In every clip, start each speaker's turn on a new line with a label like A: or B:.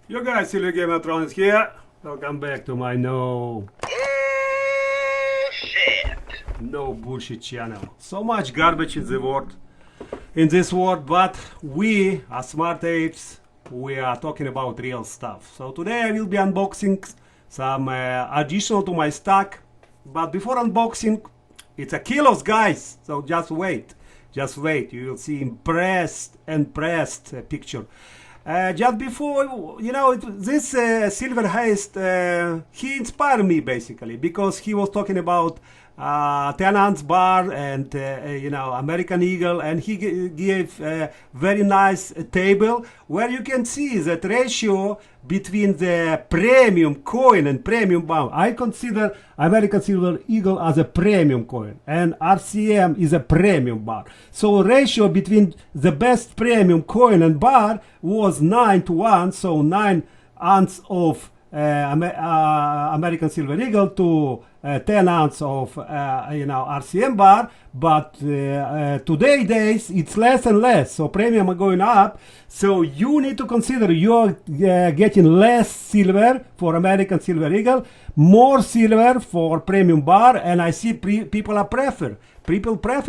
A: Yo guys, silverGameOfThrones here. Welcome back to my no bullshit channel. So much garbage in this world, but we as smart apes, we are talking about real stuff. So today I will be unboxing some additional to my stack. But before unboxing, it's a kilos, guys. So just wait. You will see impressed picture. Just before, this Silver heist, he inspired me basically because he was talking about 10-ounce bar and American Eagle, and he gave a very nice table where you can see that ratio between the premium coin and premium bar. I consider American Silver Eagle as a premium coin, and RCM is a premium bar. So ratio between the best premium coin and bar was 9-to-1, so 9 ounce of American Silver Eagle to 10 ounce of RCM bar, but today days it's less and less, so premium are going up. So you need to consider you're getting less silver for American Silver Eagle, more silver for premium bar, and I see people prefer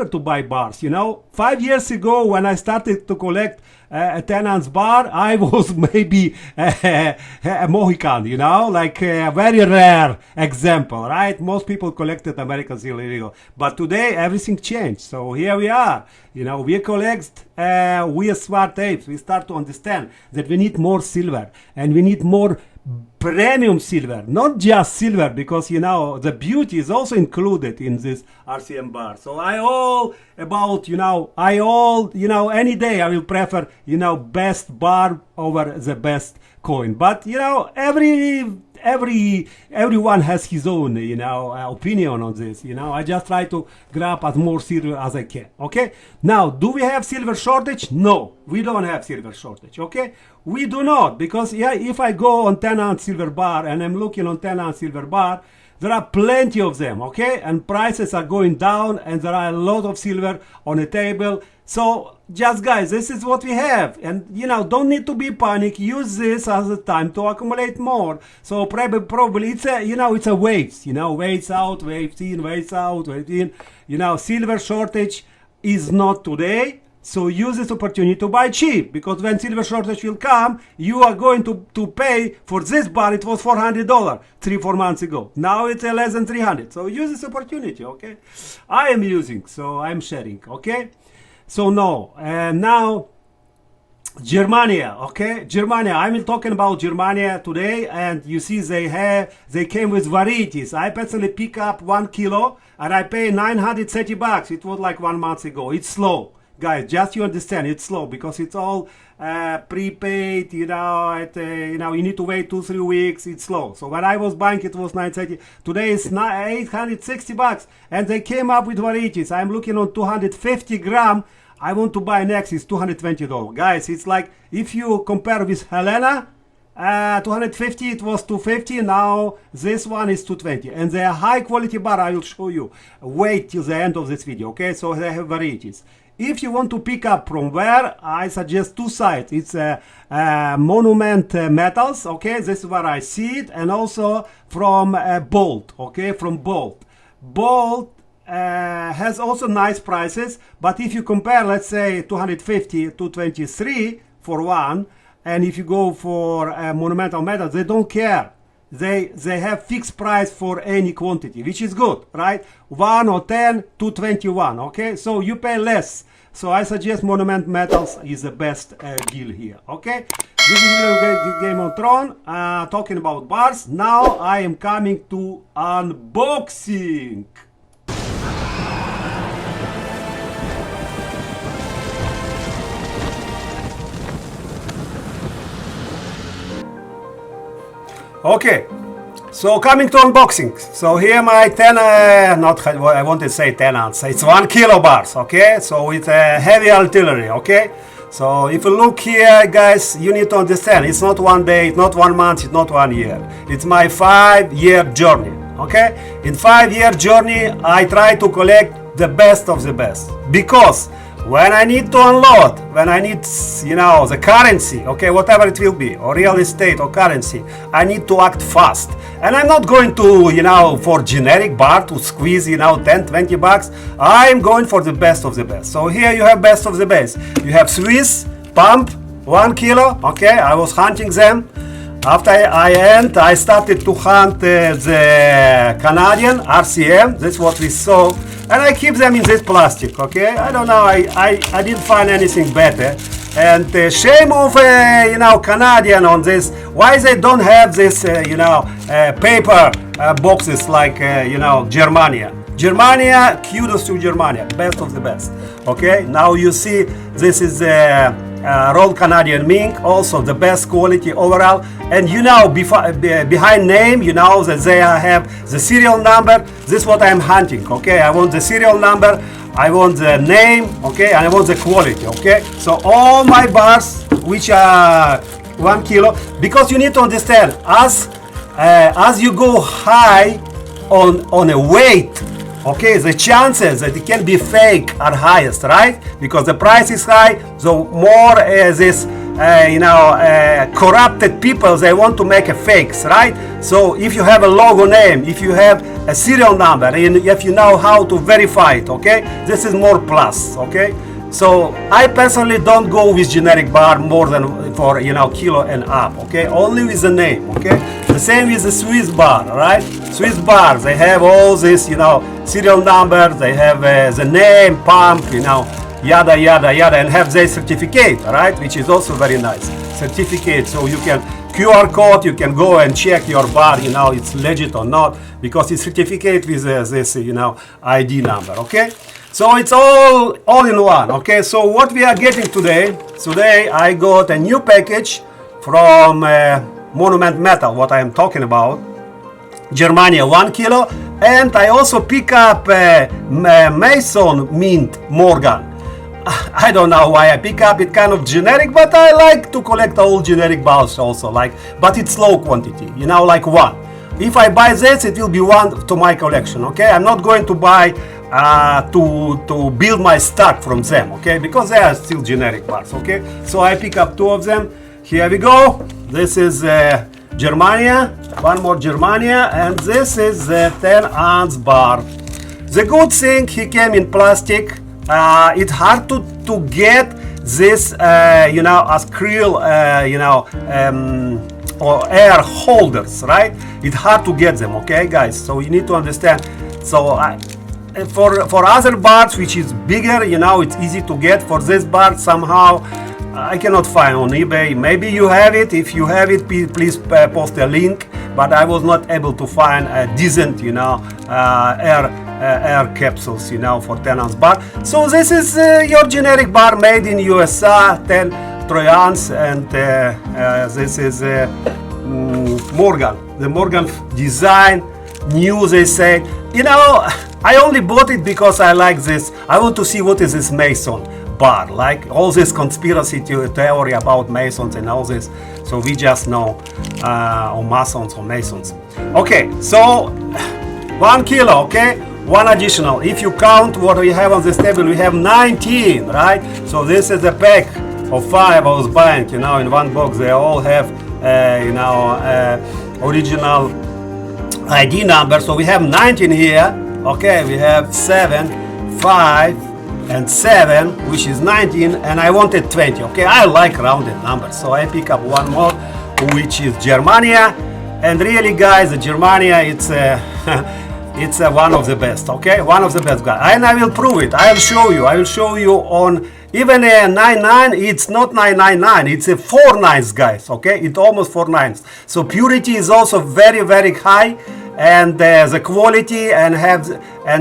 A: to buy bars. 5 years ago when I started to collect a 10-ounce bar, I was maybe a Mohican, like a very rare example, right? Most people collected American Silver Eagle, but today everything changed. So here we are. We collect, we are smart apes. We start to understand that we need more silver and we need more premium silver, not just silver, because the beauty is also included in this RCM bar. So any day I will prefer best bar over the best coin. But everyone has his own opinion on this. I just try to grab as more silver as I can. Okay, now do we have silver shortage? No, we don't have silver shortage. Okay, we do not, because if I go on 10-ounce silver bar and I'm looking on 10-ounce silver bar, there are plenty of them, okay, and prices are going down and there are a lot of silver on the table. So just guys, this is what we have, and don't need to be panic. Use this as a time to accumulate more. So probably it's a waves, waves out, waves in, waves out, waves in. Silver shortage is not today. So use this opportunity to buy cheap, because when silver shortage will come, you are going to pay for this bar. It was $400 3-4 months ago. Now it's less than 300. So use this opportunity, okay? I am using, so I'm sharing, okay? So now Germania, okay? Germania, I'm talking about Germania today, and you see they came with varieties. I personally pick up 1 kilo and I pay $930. It was like 1 month ago. It's slow. Guys, just you understand, it's slow because it's all prepaid, you need to wait 2-3 weeks. It's slow. So when I was buying, it was $930. Today it's $860, and they came up with varieties. I'm looking on 250 gram. I want to buy next is $220. Guys, it's like if you compare with Helena, 250, it was 250. Now this one is 220, and they are high quality bar. I will show you. Wait till the end of this video, okay? So they have varieties. If you want to pick up from where, I suggest 2 sites. It's Monument Metals, okay? This is where I see it, and also from Bolt, okay? From Bolt. Bolt has also nice prices, but if you compare, let's say 250 to 23 for one, and if you go for Monumental Metals, they don't care. They have fixed price for any quantity, which is good, right? 1 or 10 to 21, okay? So you pay less. So I suggest Monument Metals is the best deal here, okay? This is silverGameOfThrone, talking about bars. Now I am coming to unboxing. Okay, so coming to unboxing. So here my 10, I want to say 10 ounce, it's 1 kilo bars, okay? So it's a heavy artillery, okay? So if you look here, guys, you need to understand, it's not 1 day, it's not 1 month, it's not 1 year. It's my 5-year journey, okay? In 5-year journey, I try to collect the best of the best, because when I need to unload, when I need, the currency, okay, whatever it will be, or real estate or currency, I need to act fast. And I'm not going to, for generic bar to squeeze, 10, 20 bucks. I'm going for the best of the best. So here you have best of the best. You have Swiss pump, 1 kilo, okay, I was hunting them. After I started to hunt the Canadian RCM. That's what we saw, and I keep them in this plastic. Okay, I don't know. I didn't find anything better. And shame of Canadian on this. Why they don't have this paper boxes like Germania. Germania, kudos to Germania, best of the best. Okay, now you see this is raw Canadian mink, also the best quality overall. And behind name, that they have the serial number. This is what I'm hunting. Okay, I want the serial number, I want the name, okay, and I want the quality. Okay, so all my bars, which are 1 kilo, because you need to understand, as you go high on a weight, okay, the chances that it can be fake are highest, right? Because the price is high, so more this corrupted people, they want to make a fakes, right? So if you have a logo name, if you have a serial number, and if you know how to verify it, okay, this is more plus, okay? So I personally don't go with generic bar more than for kilo and up, okay? Only with the name, okay? The same with the Swiss bar, right? Swiss bars, they have all this, serial number, they have the name, pump, yada yada yada, and have their certificate, right? Which is also very nice. Certificate, so you can QR code, you can go and check your bar, it's legit or not, because it's certificate with this, ID number, okay? So it's all in one, okay? So what we are getting today I got a new package from Monument Metal, what I am talking about, Germania 1 kilo, and I also pick up Mason Mint Morgan. I don't know why I pick up it, kind of generic, but I like to collect all generic bars also, but it's low quantity, like one. If I buy this, it will be one to my collection, okay? I'm not going to buy to build my stock from them, okay? Because they are still generic bars, okay? So I pick up 2 of them. Here we go. This is Germania, one more Germania, and this is the 10-ounce bar. The good thing, he came in plastic. It's hard to get this, acryl, or air holders, right? It's hard to get them, okay, guys? So you need to understand. So for other bars, which is bigger, it's easy to get. For this bar, somehow I cannot find on eBay. Maybe you have it. If you have it, please post a link. But I was not able to find a decent, air capsules, for 10-ounce bar. So this is your generic bar made in USA, 3 ounce, and this is Morgan. The Morgan design, new, they say. I only bought it because I like this. I want to see what is this Mason bar, like all this conspiracy theory about Masons and all this. So we just know or Masons or Masons. Okay, so 1 kilo, okay? One additional. If you count what we have on this table, we have 19, right? So this is a pack of 5 I was buying, in one box. They all have, original ID number. So we have 19 here. Okay, we have 7, 5, and 7, which is 19, and I wanted 20. Okay, I like rounded numbers, so I pick up one more, which is Germania. And really, guys, the Germania, it's it's one of the best. Okay, one of the best, guys, and I will prove it. I will show you on even a 99. It's not 999, it's a 4 nines, guys. Okay, it's almost 4 nines. So purity is also very, very high. And the quality, and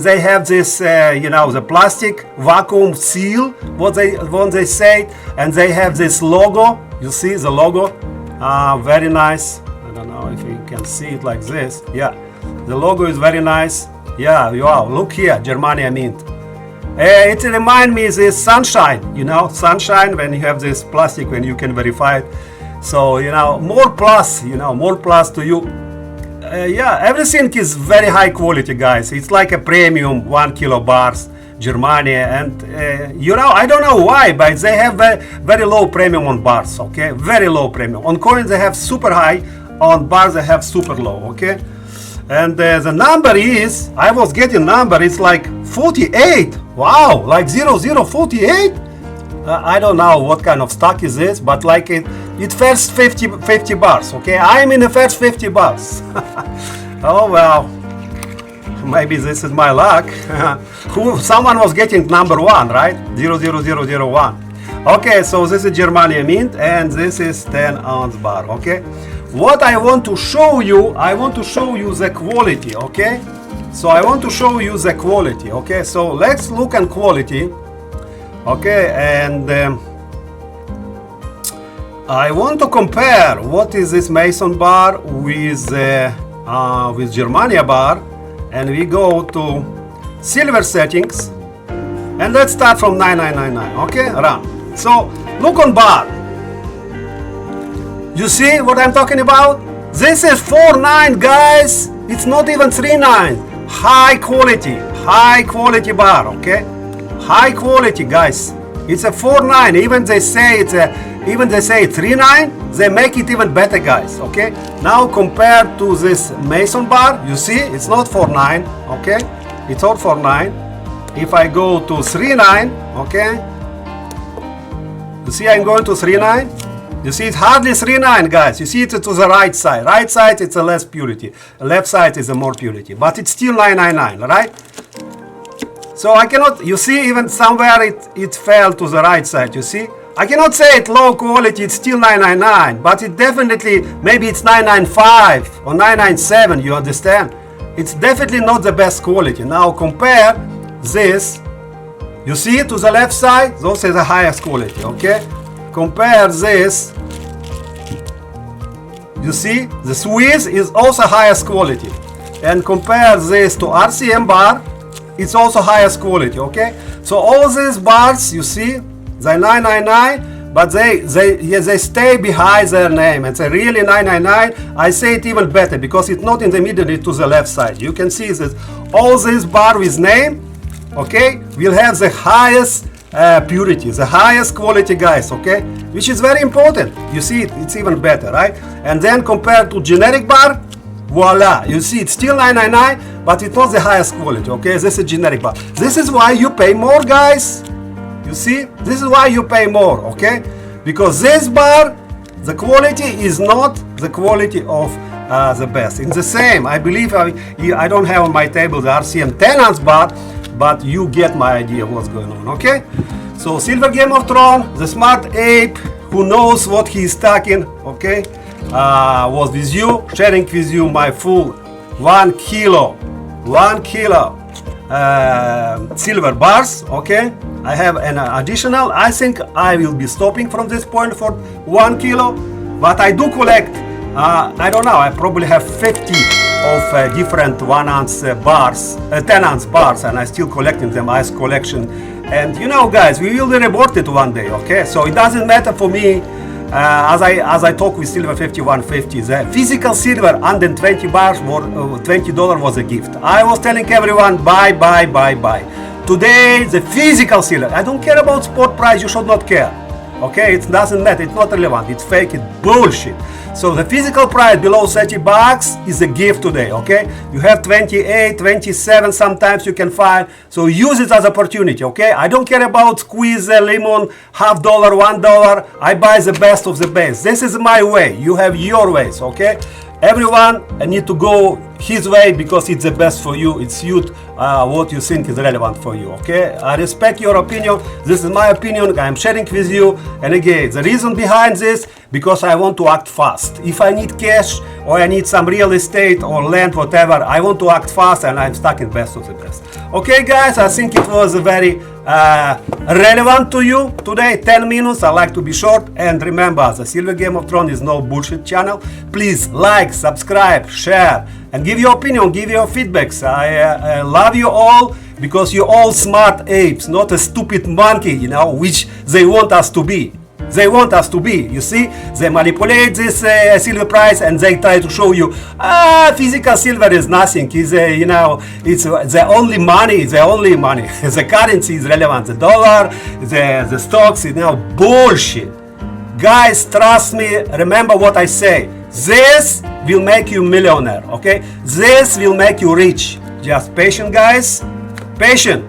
A: they have this, the plastic vacuum seal, what they say, and they have this logo. You see the logo, very nice. I don't know if you can see it like this. Yeah, the logo is very nice. Yeah, wow, look here, Germania Mint. It reminds me of this sunshine, sunshine, when you have this plastic, when you can verify it. So, more plus, more plus to you. Yeah, everything is very high quality, guys. It's like a premium 1 kilo bars Germany, and you know, I don't know why, but they have very low premium on bars, okay? Very low premium. On coins they have super high, on bars they have super low, okay? And the number is, I was getting number, it's like 48. Wow, like 0048. I don't know what kind of stock is this, but like it first 50 bars, okay? I'm in the first 50 bars. Oh well, maybe this is my luck. Someone was getting number 1, right? 00001. Okay, so this is Germania Mint, and this is 10-ounce bar, okay? What I want to show you, I want to show you the quality, okay? So I want to show you the quality, okay? So let's look at quality, okay? And I want to compare what is this Mason bar with Germania bar, and we go to silver settings, and let's start from 9999, okay? Run. So look on bar. You see what I'm talking about? This is 4.9, guys. It's not even 3.9. High quality bar, okay? High quality, guys. It's a 4.9. Even they say it's 3.9. They make it even better, guys. Okay. Now compared to this Mason bar, you see it's not 4.9. Okay. It's not 4.9. If I go to 3.9, okay. You see I'm going to 3.9. You see, it's hardly 3.9, guys. You see it to the right side. Right side, it's a less purity. Left side is a more purity. But it's still 999, right? So I cannot, you see, even somewhere it fell to the right side, you see? I cannot say it low quality, it's still 999. But it definitely, maybe it's 995 or 997, you understand? It's definitely not the best quality. Now compare this. You see, to the left side, those are the highest quality, okay? Compare this. You see, the Swiss is also highest quality. And compare this to RCM bar, it's also highest quality, okay? So all these bars, you see, they're 999, but they stay behind their name. And they're really 999. I say it even better because it's not in the middle, it's to the left side. You can see this, all this bar with name, okay, will have the highest purity, the highest quality, guys, okay, which is very important. You see it's even better, right? And then compared to generic bar, voila, you see it's still 999, but it's not the highest quality, okay? This is generic bar. This is why you pay more, guys. You see, this is why you pay more, okay? Because this bar, the quality is not the quality of the best. It's the same. I believe I don't have on my table the RCM 10-ounce bar, but you get my idea of what's going on, okay? So silverGameOfThrone, the smart ape who knows what he's talking, okay, was with you, sharing with you my full 1 kilo silver bars, okay? I have an additional, I think I will be stopping from this point for 1 kilo, but I do collect, I don't know, I probably have 50 of different 1-ounce bars, 10-ounce bars, and I still collecting them as collection. And you know, guys, we will be rewarded one day, okay? So it doesn't matter for me, as I talk with Silver 5150, the physical silver under 20 bars or $20 was a gift. I was telling everyone buy. Today, the physical silver, I don't care about spot price, you should not care. Okay, it doesn't matter, it's not relevant, it's fake, it's bullshit. So the physical price below 30 bucks is a gift today, okay? You have 28, 27 sometimes you can find, so use it as opportunity, okay? I don't care about squeeze a lemon, $0.50, $1, I buy the best of the best. This is my way, you have your ways, okay? Everyone need to go his way because it's the best for you. It's what you think is relevant for you, okay? I respect your opinion. This is my opinion. I'm sharing with you. And again, the reason behind this, because I want to act fast. If I need cash or I need some real estate or land, whatever, I want to act fast and I'm stuck in best of the best. Okay, guys, I think it was very relevant to you today. 10 minutes. I like to be short. And remember, the Silver Game of Thrones is no bullshit channel. Please like, subscribe, share, and give your opinion, give your feedbacks. I love you all because you're all smart apes, not a stupid monkey, you know, which they want us to be. they want us to be. You see, they manipulate this silver price and they try to show you, physical silver is nothing. It's you know, it's the only money. The only money. The currency is relevant. The dollar, the stocks, you know, bullshit. Guys, trust me. Remember what I say. This will make you millionaire. Okay, this will make you rich. Just patient, guys. Patient.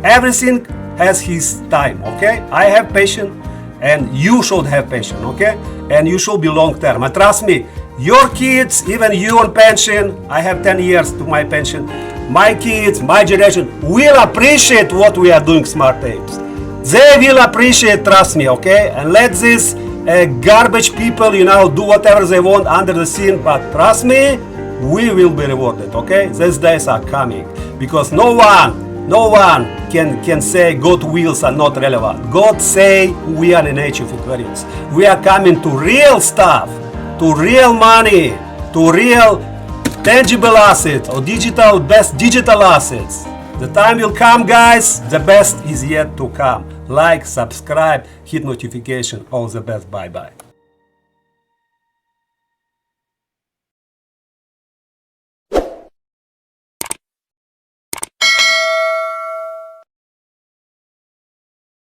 A: Everything has his time. Okay, I have patience. And you should have patience, okay? And you should be long term. And trust me, your kids, even you on pension, I have 10 years to my pension. My kids, my generation will appreciate what we are doing, Smart Apes. They will appreciate, trust me, okay? And let these garbage people, you know, do whatever they want under the scene. But trust me, we will be rewarded, okay? These days are coming because no one can say God wills are not relevant. God say we are in age of Aquarius. We are coming to real stuff, to real money, to real tangible assets or best digital assets. The time will come, guys. The best is yet to come. Like, subscribe, hit notification. All the best. Bye-bye.